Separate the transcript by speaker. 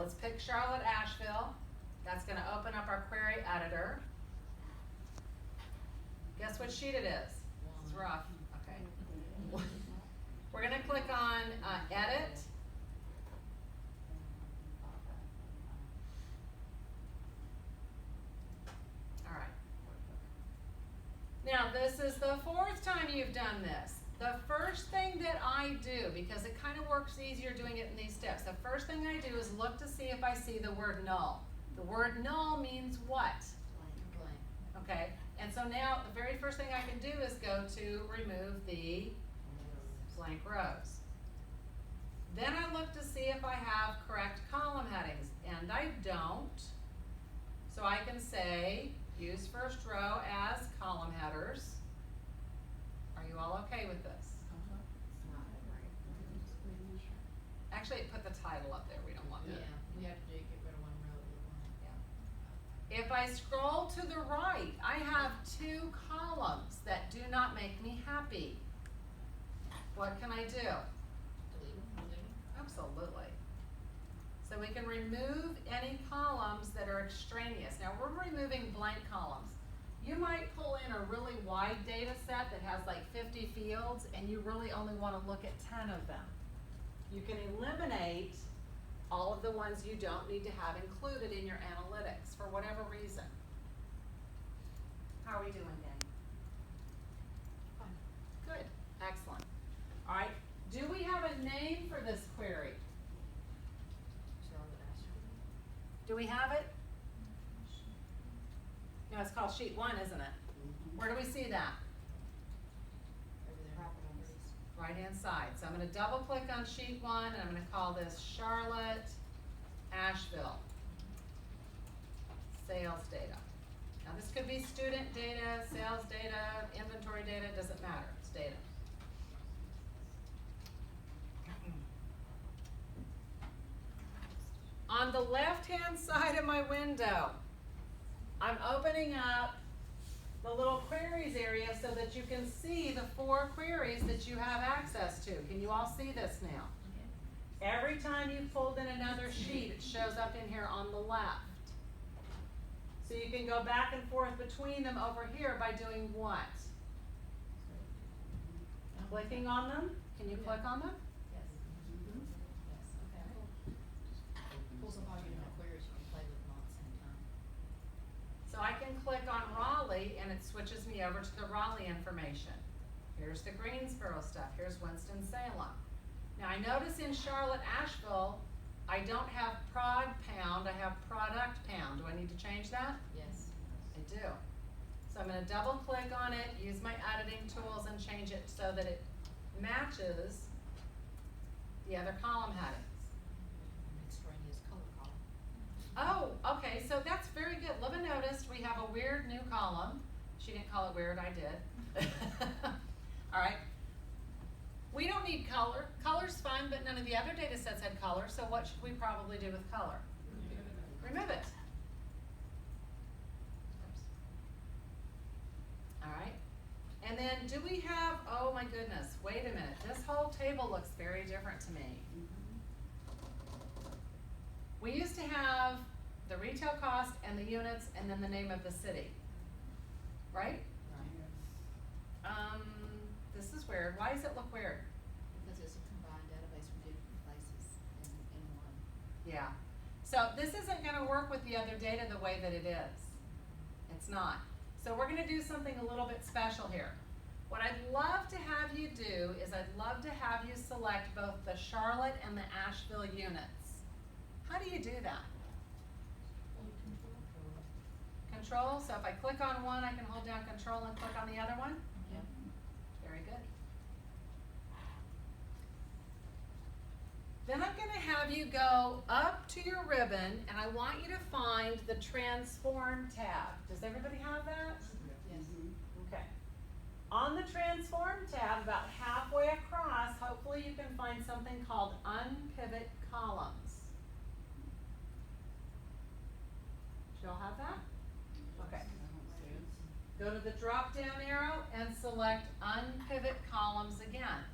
Speaker 1: let's pick Charlotte Asheville. That's going to open up our query editor. Guess what sheet it is? It's rough. Okay. We're going to click on edit. All right. Now this is the fourth time you've done this. The first thing that I do, because it kind of works easier doing it in these steps, the first thing I do is look to see if I see the word null. The word null means what? Blank. Okay, and so now the very first thing I can do is go to remove the blank rows. Then I look to see if I have correct column headings, and I don't. So I can say, use first row as column headers. Are you all okay with this? Actually, put the title up there. We don't want that.
Speaker 2: Yeah, we have to get rid of one row.
Speaker 1: Yeah. If I scroll to the right, I have two columns that do not make me happy. What can I do?
Speaker 2: Delete them.
Speaker 1: Absolutely. So we can remove any columns that are extraneous. Now we're removing blank columns. You might pull in a really wide data set that has like 50 fields and you really only want to look at 10 of them. You can eliminate all of the ones you don't need to have included in your analytics for whatever reason. How are we doing, Danny? Good. Excellent. All right. Do we have a name for this query?
Speaker 2: Charlotte Asheville.
Speaker 1: Do we have it? No, it's called sheet 1, isn't it? Where do we see that?
Speaker 2: Over there. Properties.
Speaker 1: Right hand side. So I'm going to double click on sheet 1 and I'm going to call this Charlotte Asheville sales data. Now this could be student data, sales data, inventory data, it doesn't matter. It's data. On the left hand side of my window, I'm opening up the little queries area so that you can see the 4 queries that you have access to. Can you all see this now? Every time you've pulled in another sheet, it shows up in here on the left. So you can go back and forth between them over here by doing what? Clicking on them? Can you click on them?
Speaker 2: Yes. Yes. Okay. Pulls up all your different queries. You can play with them all at the same time.
Speaker 1: So I can click on Raleigh and it switches me over to the Raleigh information. Here's the Greensboro stuff. Here's Winston-Salem. Now I notice in Charlotte Asheville, I don't have prod pound, I have product pound. Do I need to change that?
Speaker 2: Yes.
Speaker 1: I do. So I'm going to double click on it, use my editing tools and change it so that it matches the other column headings.
Speaker 2: Extraneous color column.
Speaker 1: Oh, okay, so that's very good. Libba noticed we have a weird new column. She didn't call it weird, I did. All right. We don't need color. Color's fine, but none of the other data sets had color, so what should we probably do with color? Remove it. Oops. All right. And then do we have, oh my goodness, wait a minute. This whole table looks very different to me. We used to have the retail cost and the units and then the name of the city, right? This is weird. Why does it look weird?
Speaker 2: Because it's a combined database from different places in one.
Speaker 1: Yeah. So this isn't going to work with the other data the way that it is. It's not. So we're going to do something a little bit special here. What I'd love to have you do is I'd love to have you select both the Charlotte and the Asheville units. How do you do that? Control. So if I click on one, I can hold down Control and click on the other one?
Speaker 2: Yep.
Speaker 1: Very good. Then I'm going to have you go up to your ribbon and I want you to find the Transform tab. Does everybody have that?
Speaker 2: Yes.
Speaker 1: Okay. On the Transform tab, about halfway across, hopefully you can find something called Unpivot Columns. Do y'all have that? Okay. Go to the drop down arrow and select Unpivot Columns again.